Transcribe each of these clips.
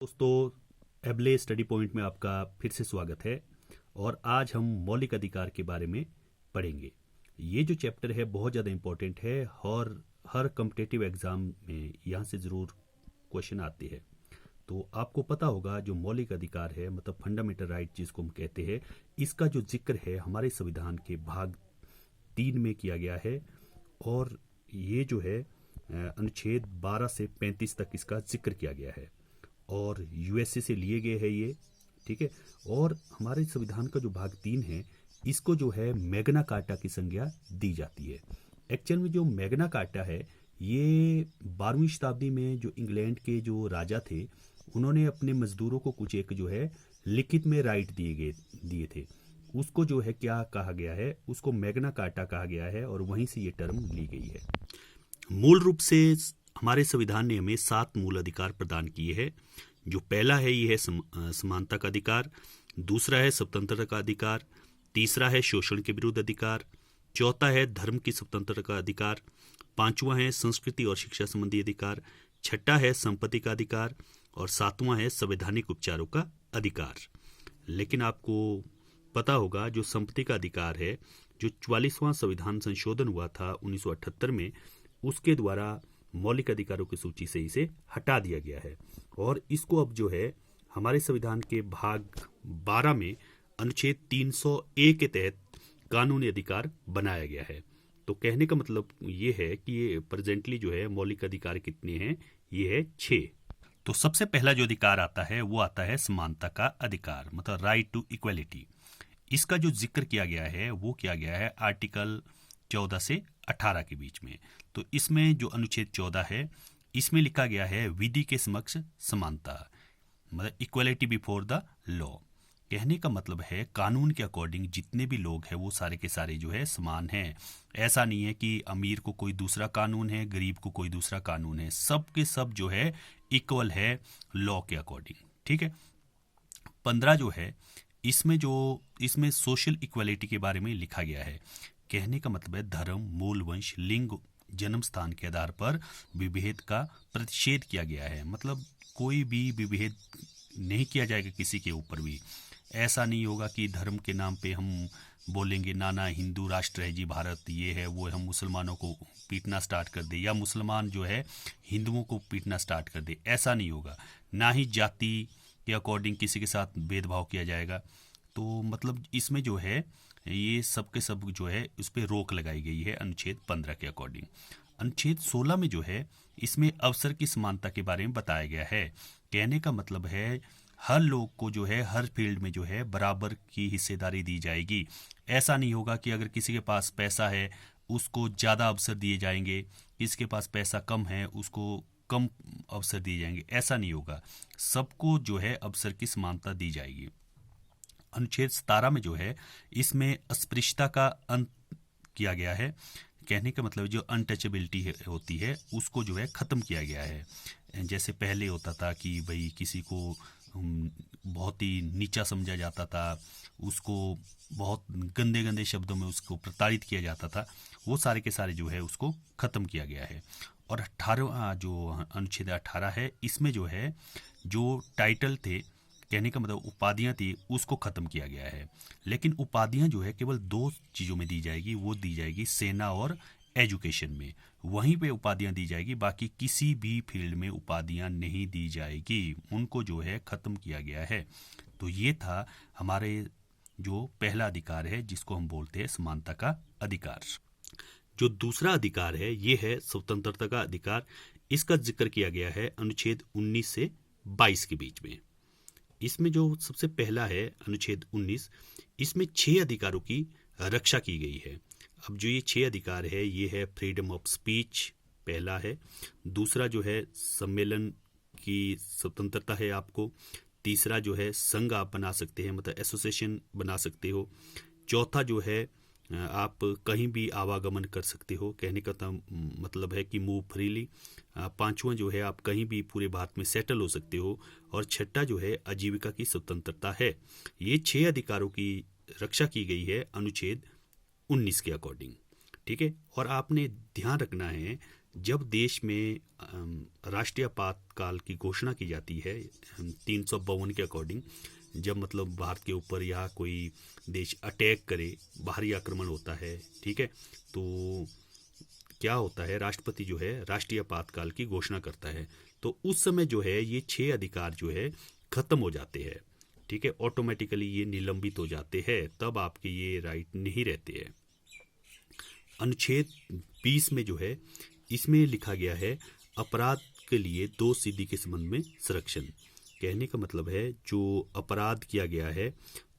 दोस्तों, एबले study point में आपका फिर से स्वागत है। और आज हम मौलिक अधिकार के बारे में पढ़ेंगे। ये जो चैप्टर है बहुत ज़्यादा इम्पोर्टेंट है और हर कम्पिटिटिव एग्ज़ाम में यहाँ से ज़रूर क्वेश्चन आते हैं। तो आपको पता होगा जो मौलिक अधिकार है मतलब फंडामेंटल राइट जिसको हम कहते हैं, इसका जो जिक्र है हमारे संविधान के भाग 3 में किया गया है। और ये जो है अनुच्छेद 12 से 35 तक इसका जिक्र किया गया है और यूएसए से लिए गए हैं ये। ठीक है। और हमारे संविधान का जो भाग 3 है इसको जो है मैग्ना कार्टा की संज्ञा दी जाती है। एक्चुअल में जो मैग्ना कार्टा है ये 12वीं शताब्दी में जो इंग्लैंड के जो राजा थे उन्होंने अपने मजदूरों को कुछ एक जो है लिखित में राइट दिए थे। उसको जो है क्या कहा गया है, उसको मैग्ना कार्टा कहा गया है और वहीं से ये टर्म ली गई है। मूल रूप से हमारे संविधान ने हमें 7 मूल अधिकार प्रदान किए हैं। जो पहला है ये है समानता का अधिकार, दूसरा है स्वतंत्रता का अधिकार, तीसरा है शोषण के विरुद्ध अधिकार, चौथा है धर्म की स्वतंत्रता का अधिकार, पांचवा है संस्कृति और शिक्षा संबंधी अधिकार, छठा है संपत्ति का अधिकार और सातवां है संवैधानिक उपचारों का अधिकार। लेकिन आपको पता होगा जो संपत्ति का अधिकार है, जो 44वां संविधान संशोधन हुआ था 1978 में, उसके द्वारा मौलिक अधिकारों की सूची से इसे हटा दिया गया है और इसको अब जो है हमारे संविधान के भाग 12 में अनुच्छेद 300A के तहत कानूनी अधिकार बनाया गया है। तो कहने का मतलब ये है कि ये प्रेजेंटली जो है मौलिक अधिकार कितने हैं, ये है 6। तो सबसे पहला जो अधिकार आता है वो आता है समानता का अधिकार मतलब राइट टू इक्वलिटी। इसका जो जिक्र किया गया है वो किया गया है आर्टिकल 14 से 18 के बीच में। तो इसमें जो अनुच्छेद 14 है इसमें लिखा गया है विधि के समक्ष समानता मतलब इक्वलिटी बिफोर द लॉ। कहने का मतलब है कानून के अकॉर्डिंग जितने भी लोग हैं वो सारे के सारे जो है समान हैं। ऐसा नहीं है कि अमीर को कोई दूसरा कानून है, गरीब को कोई दूसरा कानून है, सब के सब जो है इक्वल है लॉ के अकॉर्डिंग। ठीक है। 15 जो है इसमें सोशल इक्वलिटी के बारे में लिखा गया है। कहने का मतलब है धर्म, मूल वंश, लिंग, जन्म स्थान के आधार पर विभेद का प्रतिषेध किया गया है। मतलब कोई भी विभेद नहीं किया जाएगा किसी के ऊपर भी। ऐसा नहीं होगा कि धर्म के नाम पे हम बोलेंगे ना ना हिंदू राष्ट्र है जी भारत, ये है वो है, हम मुसलमानों को पीटना स्टार्ट कर दे या मुसलमान जो है हिंदुओं को पीटना स्टार्ट कर दे। ऐसा नहीं होगा। ना ही जाति के अकॉर्डिंग किसी के साथ भेदभाव किया जाएगा। तो मतलब इसमें जो है ये सब के सब जो है उस पर रोक लगाई गई है अनुच्छेद 15 के अकॉर्डिंग। अनुच्छेद 16 में जो है इसमें अवसर की समानता के बारे में बताया गया है। कहने का मतलब है हर लोग को जो है हर फील्ड में जो है बराबर की हिस्सेदारी दी जाएगी। ऐसा नहीं होगा कि अगर किसी के पास पैसा है उसको ज़्यादा अवसर दिए जाएंगे, किसी के पास पैसा कम है उसको कम अवसर दिए जाएंगे। ऐसा नहीं होगा, सबको जो है अवसर की समानता दी जाएगी। अनुच्छेद 17 में जो है इसमें अस्पृश्यता का अंत किया गया है। कहने का मतलब जो अनटचेबिलिटी होती है उसको जो है ख़त्म किया गया है। जैसे पहले होता था कि भाई किसी को बहुत ही नीचा समझा जाता था, उसको बहुत गंदे गंदे शब्दों में उसको प्रताड़ित किया जाता था, वो सारे के सारे जो है उसको ख़त्म किया गया है। और 18वां जो अनुच्छेद 18 है इसमें जो है जो टाइटल थे, कहने का मतलब उपाधियां थी, उसको ख़त्म किया गया है। लेकिन उपाधियां जो है केवल 2 चीज़ों में दी जाएगी, वो दी जाएगी सेना और एजुकेशन में, वहीं पे उपाधियां दी जाएगी। बाकी किसी भी फील्ड में उपाधियां नहीं दी जाएगी, उनको जो है ख़त्म किया गया है। तो ये था हमारे जो पहला अधिकार है जिसको हम बोलते हैं समानता का अधिकार। जो दूसरा अधिकार है ये है स्वतंत्रता का अधिकार। इसका जिक्र किया गया है अनुच्छेद 19 से 22 के बीच में। इसमें जो सबसे पहला है अनुच्छेद 19, इसमें 6 अधिकारों की रक्षा की गई है। अब जो ये 6 अधिकार है ये है फ्रीडम ऑफ स्पीच पहला है, दूसरा जो है सम्मेलन की स्वतंत्रता है आपको, तीसरा जो है संघ आप बना सकते हैं मतलब एसोसिएशन बना सकते हो, चौथा जो है आप कहीं भी आवागमन कर सकते हो, कहने का मतलब है कि मूव फ्रीली, पांचवा जो है आप कहीं भी पूरे भारत में सेटल हो सकते हो, और छठा जो है आजीविका की स्वतंत्रता है। ये 6 अधिकारों की रक्षा की गई है अनुच्छेद 19 के अकॉर्डिंग। ठीक है। और आपने ध्यान रखना है जब देश में राष्ट्रीय आपातकाल की घोषणा की जाती है 352 के अकॉर्डिंग, जब मतलब भारत के ऊपर या कोई देश अटैक करे, बाहरी आक्रमण होता है, ठीक है, तो क्या होता है, राष्ट्रपति जो है राष्ट्रीय आपातकाल की घोषणा करता है। तो उस समय जो है ये 6 अधिकार जो है खत्म हो जाते हैं, ठीक है, ऑटोमेटिकली ये निलंबित हो जाते हैं, तब आपके ये राइट नहीं रहते हैं। अनुच्छेद 20 में जो है इसमें लिखा गया है अपराध के लिए दोष सिद्धि के संबंध में संरक्षण। कहने का मतलब है जो अपराध किया गया है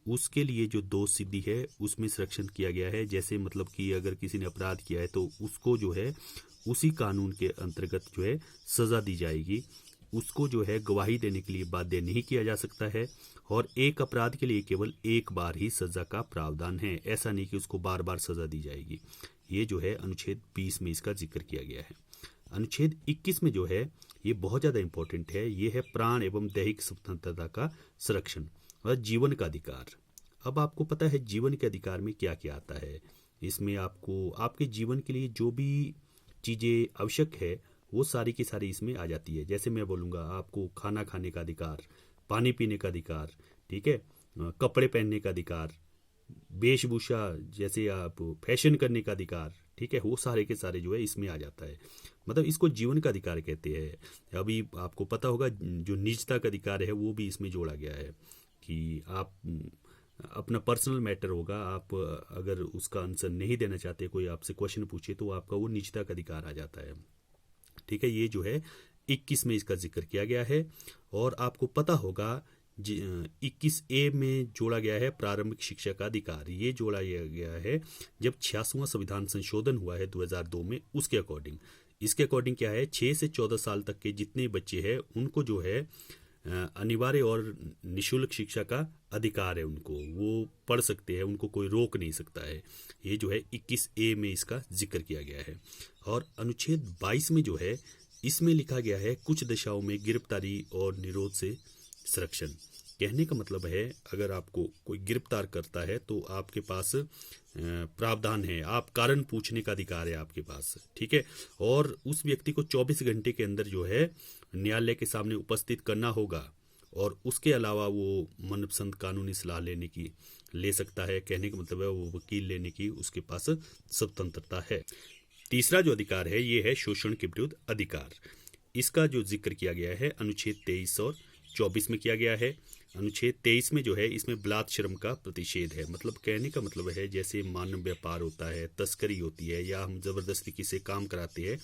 उसके लिए जो दोष सिद्धि है उसमें संरक्षण किया गया है। जैसे मतलब कि अगर किसी ने अपराध किया है तो उसको जो है उसी कानून के अंतर्गत जो है सजा दी जाएगी। उसको जो है गवाही देने के लिए बाध्य नहीं किया जा सकता है, और एक अपराध के लिए केवल एक बार ही सजा का प्रावधान है, ऐसा नहीं कि उसको बार बार सजा दी जाएगी। ये जो है अनुच्छेद 20 में इसका जिक्र किया गया है। अनुच्छेद 21 में जो है ये बहुत ज़्यादा इंपॉर्टेंट है, ये है प्राण एवं दैहिक स्वतंत्रता का संरक्षण और जीवन का अधिकार। अब आपको पता है जीवन के अधिकार में क्या क्या आता है। इसमें आपको आपके जीवन के लिए जो भी चीज़ें आवश्यक है वो सारी की सारी इसमें आ जाती है। जैसे मैं बोलूँगा आपको खाना खाने का अधिकार, पानी पीने का अधिकार, ठीक है, कपड़े पहनने का अधिकार, वेशभूषा जैसे आप फैशन करने का अधिकार, ठीक है, वो सारे के सारे जो है इसमें आ जाता है। मतलब इसको जीवन का अधिकार कहते हैं। अभी आपको पता होगा जो निजता का अधिकार है वो भी इसमें जोड़ा गया है कि आप अपना पर्सनल मैटर होगा, आप अगर उसका आंसर नहीं देना चाहते, कोई आपसे क्वेश्चन पूछे तो आपका वो निजता का अधिकार आ जाता है, ठीक है। ये जो है 21 में इसका जिक्र किया गया है। और आपको पता होगा 21A में जोड़ा गया है प्रारंभिक शिक्षा का अधिकार। ये जोड़ा गया है जब 86वां संविधान संशोधन हुआ है 2002 में, उसके अकॉर्डिंग। इसके अकॉर्डिंग क्या है, 6 से 14 साल तक के जितने बच्चे हैं उनको जो है अनिवार्य और निःशुल्क शिक्षा का अधिकार है। उनको वो पढ़ सकते हैं, उनको कोई रोक नहीं सकता है। ये जो है 21A में इसका जिक्र किया गया है। और अनुच्छेद 22 में जो है इसमें लिखा गया है कुछ दशाओं में गिरफ्तारी और निरोध से संरक्षण। कहने का मतलब है अगर आपको कोई गिरफ्तार करता है तो आपके पास प्रावधान है, आप कारण पूछने का अधिकार है आपके पास, ठीक है। और उस व्यक्ति को 24 घंटे के अंदर जो है न्यायालय के सामने उपस्थित करना होगा, और उसके अलावा वो मनपसंद कानूनी सलाह लेने की ले सकता है। कहने का मतलब है वो वकील लेने की उसके पास स्वतंत्रता है। तीसरा जो अधिकार है ये है शोषण के विरुद्ध अधिकार। इसका जो जिक्र किया गया है अनुच्छेद 23 और 24 में किया गया है। अनुच्छेद 23 में जो है इसमें बलात्श्रम का प्रतिषेध है। मतलब कहने का मतलब है जैसे मानव व्यापार होता है, तस्करी होती है, या हम जबरदस्ती किसी काम कराते हैं,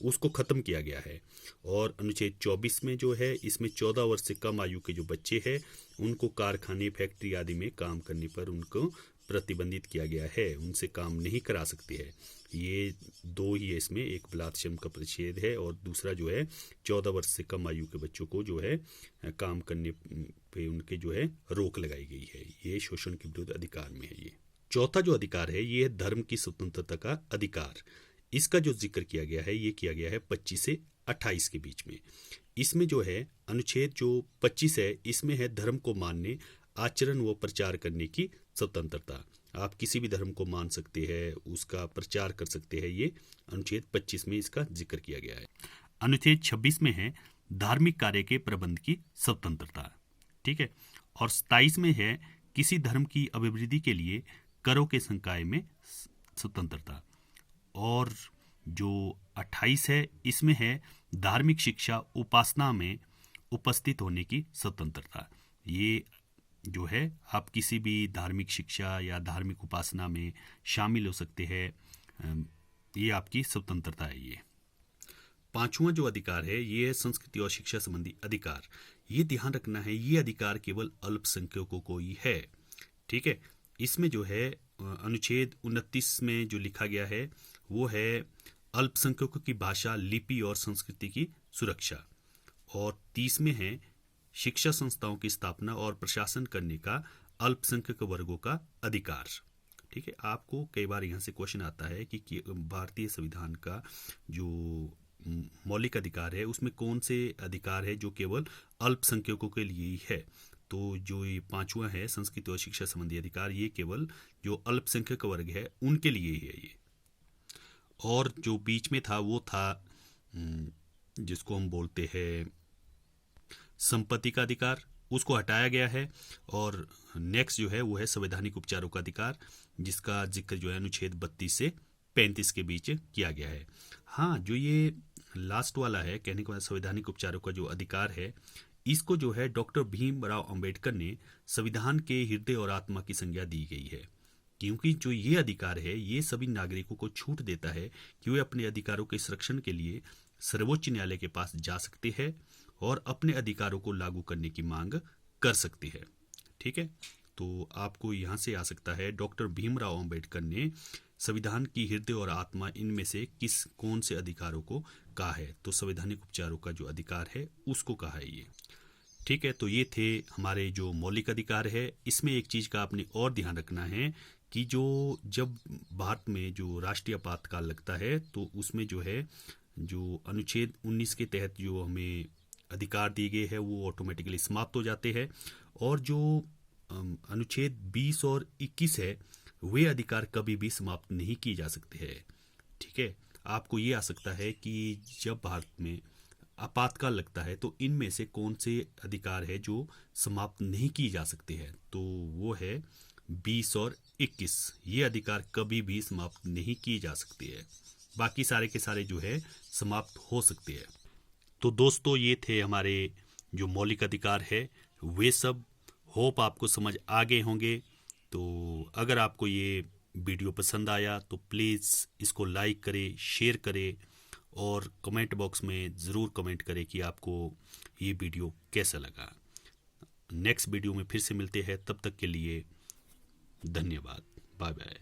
उसको खत्म किया गया है। और अनुच्छेद 24 में जो है इसमें 14 वर्ष से कम आयु के जो बच्चे हैं उनको कारखाने, फैक्ट्री आदि में काम करने पर उनको प्रतिबंधित किया गया है, उनसे काम नहीं करा सकते हैं। ये दो ही है इसमें, एक बलात्श्रम का प्रतिषेध है और दूसरा जो है 14 वर्ष से कम आयु के बच्चों को जो है काम करने पे उनके जो है रोक लगाई गई है। ये शोषण के विरुद्ध अधिकार में है। ये चौथा जो अधिकार है ये है धर्म की स्वतंत्रता का अधिकार। इसका जो जिक्र किया गया है ये किया गया है 25 से 28 के बीच में। इसमें जो है अनुच्छेद जो 25 है इसमें है धर्म को मानने, आचरण व प्रचार करने की स्वतंत्रता। आप किसी भी धर्म को मान सकते हैं, उसका प्रचार कर सकते हैं। ये अनुच्छेद 25 में इसका जिक्र किया गया है। अनुच्छेद 26 में है धार्मिक कार्य के प्रबंध की स्वतंत्रता, ठीक है। और 27 में है किसी धर्म की अभिवृद्धि के लिए करों के संकाय में स्वतंत्रता। और जो 28 है इसमें है धार्मिक शिक्षा उपासना में उपस्थित होने की स्वतंत्रता। ये जो है आप किसी भी धार्मिक शिक्षा या धार्मिक उपासना में शामिल हो सकते हैं, ये आपकी स्वतंत्रता है। ये पांचवा जो अधिकार है ये है संस्कृति और शिक्षा संबंधी अधिकार। ये ध्यान रखना है ये अधिकार केवल अल्पसंख्यकों को ही है, ठीक है। इसमें जो है अनुच्छेद 29 में जो लिखा गया है वो है अल्पसंख्यकों की भाषा, लिपि और संस्कृति की सुरक्षा। और 30 में है शिक्षा संस्थाओं की स्थापना और प्रशासन करने का अल्पसंख्यक वर्गों का अधिकार, ठीक है। आपको कई बार यहाँ से क्वेश्चन आता है कि भारतीय संविधान का जो मौलिक अधिकार है उसमें कौन से अधिकार है जो केवल अल्पसंख्यकों के लिए ही है। तो जो ये पांचवा है संस्कृति और शिक्षा संबंधी अधिकार, ये केवल जो अल्पसंख्यक वर्ग है उनके लिए ही है ये। और जो बीच में था वो था जिसको हम बोलते हैं संपत्ति का अधिकार, उसको हटाया गया है। और नेक्स्ट जो है वो है संवैधानिक उपचारों का अधिकार, जिसका जिक्र जो है अनुच्छेद 32 से 35 के बीच किया गया है। हाँ, जो ये लास्ट वाला है, कहने के बाद संवैधानिक उपचारों का जो अधिकार है, इसको जो है डॉक्टर भीमराव अंबेडकर ने संविधान के हृदय और आत्मा की संज्ञा दी गई है, क्योंकि जो ये अधिकार है ये सभी नागरिकों को छूट देता है कि वे अपने अधिकारों के संरक्षण के लिए सर्वोच्च न्यायालय के पास जा सकते हैं और अपने अधिकारों को लागू करने की मांग कर सकते हैं। ठीक है, तो आपको यहाँ से आ सकता है डॉक्टर भीमराव अंबेडकर ने संविधान की हृदय और आत्मा इनमें से कौन से अधिकारों को कहा है, तो संवैधानिक उपचारों का जो अधिकार है उसको कहा है ये। ठीक है, तो ये थे हमारे जो मौलिक अधिकार है। इसमें एक चीज़ का आपने और ध्यान रखना है कि जब भारत में जो राष्ट्रीय आपातकाल लगता है तो उसमें जो है जो अनुच्छेद 19 के तहत जो हमें अधिकार दिए गए हैं वो ऑटोमेटिकली समाप्त हो जाते हैं, और जो अनुच्छेद 20 और 21 है वे अधिकार कभी भी समाप्त नहीं किए जा सकते हैं। ठीक है, आपको ये आ सकता है कि जब भारत में आपातकाल लगता है तो इनमें से कौन से अधिकार है जो समाप्त नहीं किए जा सकते हैं, तो वो है 20 और 21। ये अधिकार कभी भी समाप्त नहीं किए जा सकते हैं, बाकी सारे के सारे जो है समाप्त हो सकते हैं। तो दोस्तों ये थे हमारे जो मौलिक अधिकार है वे सब। होप आपको समझ आ गए होंगे। तो अगर आपको ये वीडियो पसंद आया तो प्लीज़ इसको लाइक करें, शेयर करें और कमेंट बॉक्स में ज़रूर कमेंट करें कि आपको ये वीडियो कैसा लगा। नेक्स्ट वीडियो में फिर से मिलते हैं, तब तक के लिए धन्यवाद, बाय बाय।